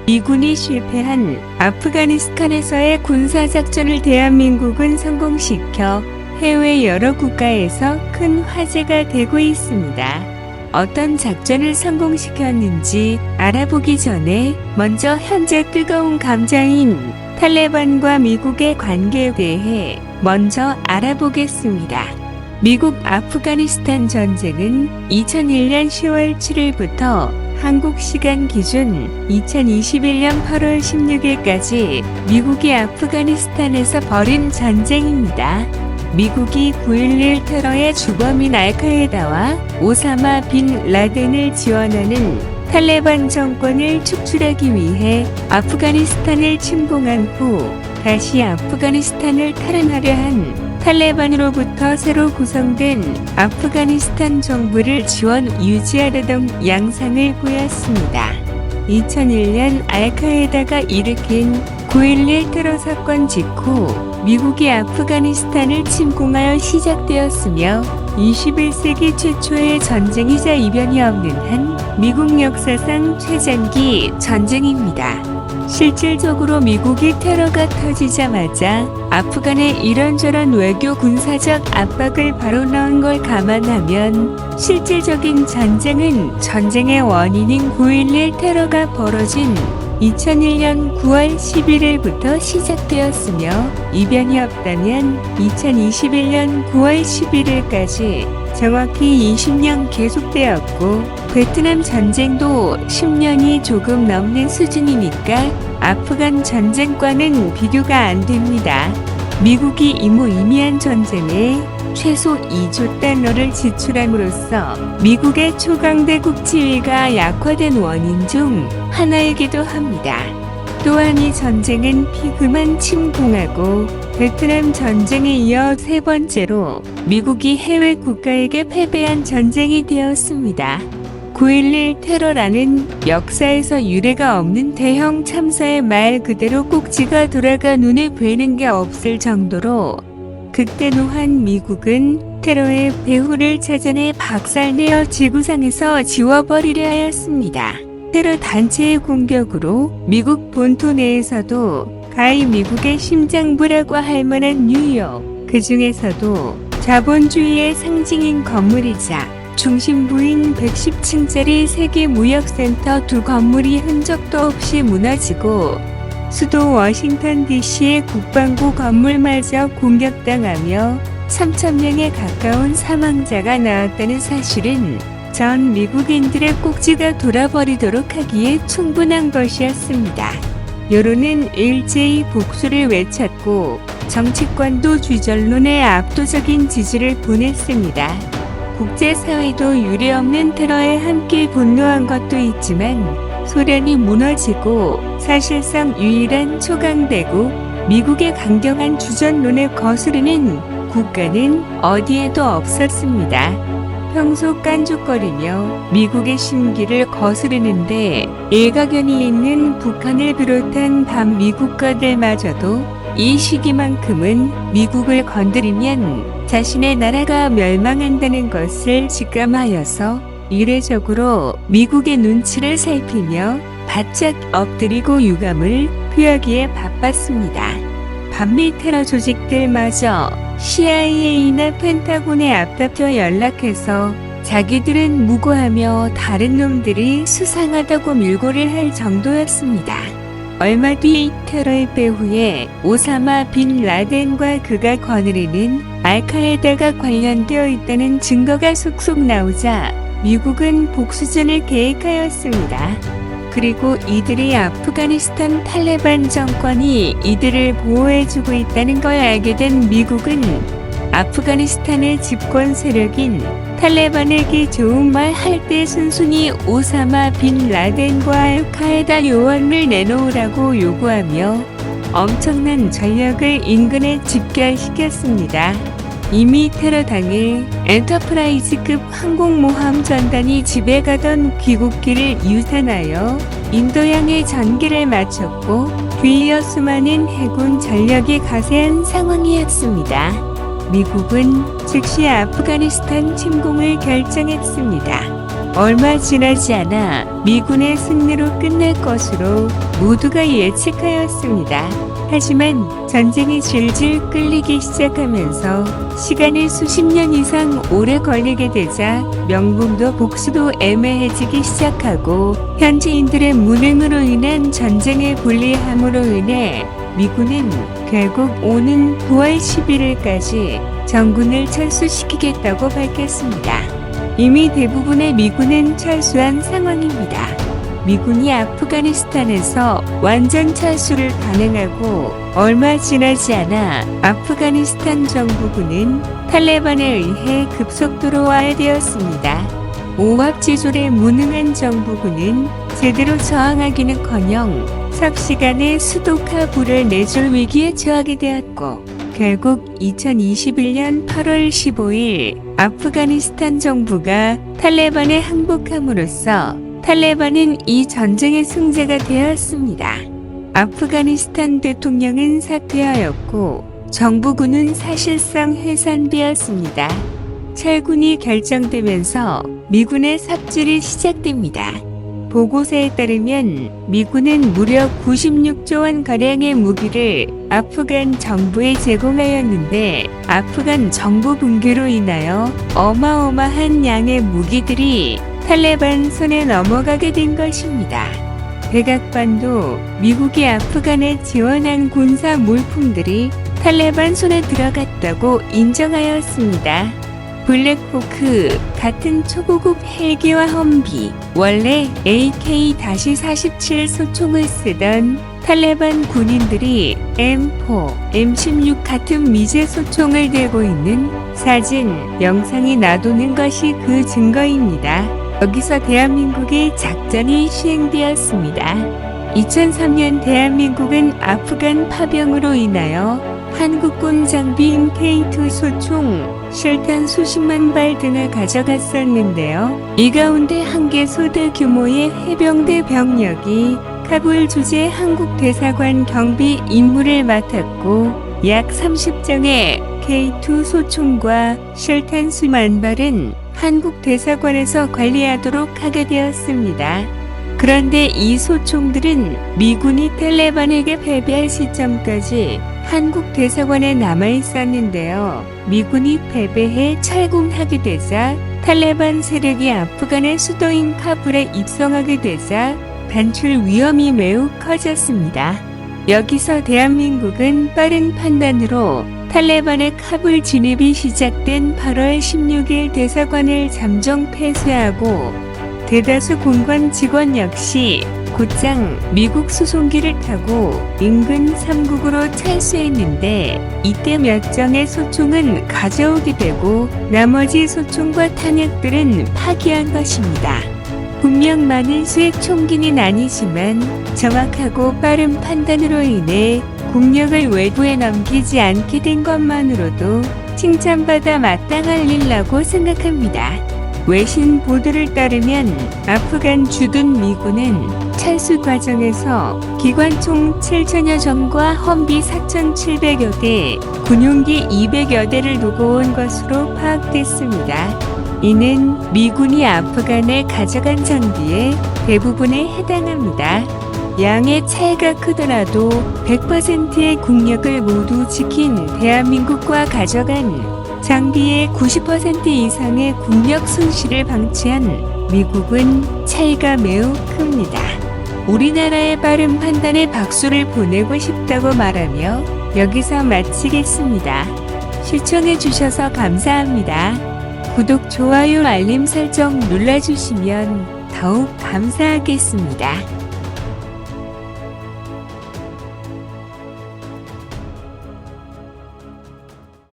미군이 실패한 아프가니스탄에서의 군사작전을 대한민국은 성공시켜 해외 여러 국가에서 큰 화제가 되고 있습니다. 어떤 작전을 성공시켰는지 알아보기 전에 먼저 현재 뜨거운 감자인 탈레반과 미국의 관계에 대해 먼저 알아보겠습니다. 미국 아프가니스탄 전쟁은 2001년 10월 7일부터 한국 시간 기준 2021년 8월 16일까지 미국이 아프가니스탄에서 벌인 전쟁입니다. 미국이 9.11 테러의 주범인 알카에다와 오사마 빈 라덴을 지원하는 탈레반 정권을 축출하기 위해 아프가니스탄을 침공한 후 다시 아프가니스탄을 탈환하려 한 탈레반으로부터 새로 구성된 아프가니스탄 정부를 지원 유지하려던 양상을 보였습니다. 2001년 알카에다가 일으킨 9.11 테러 사건 직후 미국이 아프가니스탄을 침공하여 시작되었으며 21세기 최초의 전쟁이자 이변이 없는 한 미국 역사상 최장기 전쟁입니다. 실질적으로 미국이 테러가 터지자마자 아프간에 이런저런 외교 군사적 압박을 바로 넣은 걸 감안하면 실질적인 전쟁은 전쟁의 원인인 9.11 테러가 벌어진 2001년 9월 11일부터 시작되었으며 이변이 없다면 2021년 9월 11일까지 정확히 20년 계속되었고 베트남 전쟁도 10년이 조금 넘는 수준이니까 아프간 전쟁과는 비교가 안 됩니다. 미국이 이무이미한 전쟁에 최소 2조 달러를 지출함으로써 미국의 초강대국 지위가 약화된 원인 중 하나이기도 합니다. 또한 이 전쟁은 피그만 침공하고 베트남 전쟁에 이어 세 번째로 미국이 해외 국가에게 패배한 전쟁이 되었습니다. 9.11 테러라는 역사에서 유례가 없는 대형 참사의 말 그대로 꼭지가 돌아가 눈에 뵈는 게 없을 정도로 그때 노한 미국은 테러의 배후를 찾아내 박살내어 지구상에서 지워버리려 하였습니다. 테러 단체의 공격으로 미국 본토 내에서도 가히 미국의 심장부라고 할 만한 뉴욕, 그 중에서도 자본주의의 상징인 건물이자 중심부인 110층짜리 세계무역센터 두 건물이 흔적도 없이 무너지고 수도 워싱턴 DC의 국방부 건물마저 공격당하며 3,000명에 가까운 사망자가 나왔다는 사실은 전 미국인들의 꼭지가 돌아버리도록 하기에 충분한 것이었습니다. 여론은 일제히 복수를 외쳤고 정치권도 주전론에 압도적인 지지를 보냈습니다. 국제사회도 유례없는 테러에 함께 분노한 것도 있지만 소련이 무너지고 사실상 유일한 초강대국 미국의 강경한 주전론에 거스르는 국가는 어디에도 없었습니다. 평소 깐죽거리며 미국의 심기를 거스르는데 일가견이 있는 북한을 비롯한 반미국가들마저도 이 시기만큼은 미국을 건드리면 자신의 나라가 멸망한다는 것을 직감하여서 이례적으로 미국의 눈치를 살피며 바짝 엎드리고 유감을 표하기에 바빴습니다. 반미 테러 조직들마저 CIA나 펜타곤에 앞다퉈 연락해서 자기들은 무고하며 다른 놈들이 수상하다고 밀고를 할 정도였습니다. 얼마 뒤 테러의 배후에 오사마 빈 라덴과 그가 거느리는 알카에다가 관련되어 있다는 증거가 속속 나오자 미국은 복수전을 계획하였습니다. 그리고 이들이 아프가니스탄 탈레반 정권이 이들을 보호해주고 있다는 걸 알게 된 미국은 아프가니스탄의 집권 세력인 탈레반에게 좋은 말 할 때 순순히 오사마 빈 라덴과 알카에다 요원을 내놓으라고 요구하며 엄청난 전력을 인근에 집결시켰습니다. 이미 테러 당일 엔터프라이즈급 항공모함 전단이 집에 가던 귀국길을 유산하여 인도양의 전기를 마쳤고 뒤이어 수많은 해군 전력이 가세한 상황이었습니다. 미국은 즉시 아프가니스탄 침공을 결정했습니다. 얼마 지나지 않아 미군의 승리로 끝날 것으로 모두가 예측하였습니다. 하지만 전쟁이 질질 끌리기 시작하면서 시간이 수십 년 이상 오래 걸리게 되자 명분도 복수도 애매해지기 시작하고 현지인들의 무능으로 인한 전쟁의 불리함으로 인해 미군은 결국 오는 9월 11일까지 전군을 철수시키겠다고 밝혔습니다. 이미 대부분의 미군은 철수한 상황입니다. 미군이 아프가니스탄에서 완전 철수를 단행하고 얼마 지나지 않아 아프가니스탄 정부군은 탈레반에 의해 급속도로 와해되었습니다. 오합지졸에 무능한 정부군은 제대로 저항하기는커녕 삽시간에 수도 카불을 내줄 위기에 처하게 되었고 결국 2021년 8월 15일 아프가니스탄 정부가 탈레반에 항복함으로써 탈레반은 이 전쟁의 승자가 되었습니다. 아프가니스탄 대통령은 사퇴하였고 정부군은 사실상 해산되었습니다. 철군이 결정되면서 미군의 삽질이 시작됩니다. 보고서에 따르면 미군은 무려 96조 원가량의 무기를 아프간 정부에 제공하였는데 아프간 정부 붕괴로 인하여 어마어마한 양의 무기들이 탈레반 손에 넘어가게 된 것입니다. 백악관도 미국이 아프간에 지원한 군사 물품들이 탈레반 손에 들어갔다고 인정하였습니다. 블랙호크 같은 초고급 헬기와 험비, 원래 AK-47 소총을 쓰던 탈레반 군인들이 M4, M16 같은 미제 소총을 들고 있는 사진, 영상이 나도는 것이 그 증거입니다. 여기서 대한민국의 작전이 시행되었습니다. 2003년 대한민국은 아프간 파병으로 인하여 한국군 장비인 K2 소총, 실탄 수십만 발 등을 가져갔었는데요. 이 가운데 한 개 소대 규모의 해병대 병력이 카불 주재 한국 대사관 경비 임무를 맡았고 약 30정의 K2 소총과 실탄 수만 발은 한국 대사관에서 관리하도록 하게 되었습니다. 그런데 이 소총들은 미군이 탈레반에게 패배할 시점까지 한국 대사관에 남아 있었는데요. 미군이 패배해 철군하게 되자 탈레반 세력이 아프간의 수도인 카불에 입성하게 되자 반출 위험이 매우 커졌습니다. 여기서 대한민국은 빠른 판단으로 탈레반의 카불 진입이 시작된 8월 16일 대사관을 잠정 폐쇄하고 대다수 공관 직원 역시 곧장 미국 수송기를 타고 인근 3국으로 철수했는데 이때 몇 정의 소총은 가져오게 되고 나머지 소총과 탄약들은 파기한 것입니다. 분명 많은 수의 총기는 아니지만 정확하고 빠른 판단으로 인해 국력을 외부에 넘기지 않게 된 것만으로도 칭찬받아 마땅할 일이라고 생각합니다. 외신 보도를 따르면 아프간 주둔 미군은 철수 과정에서 기관총 7천여 정과 험비 4,700여 대, 군용기 200여 대를 두고 온 것으로 파악됐습니다. 이는 미군이 아프간에 가져간 장비의 대부분에 해당합니다. 양의 차이가 크더라도 100%의 국력을 모두 지킨 대한민국과 가져간 장비의 90% 이상의 국력 손실을 방치한 미국은 차이가 매우 큽니다. 우리나라의 빠른 판단에 박수를 보내고 싶다고 말하며 여기서 마치겠습니다. 시청해주셔서 감사합니다. 구독, 좋아요, 알림 설정 눌러주시면 더욱 감사하겠습니다.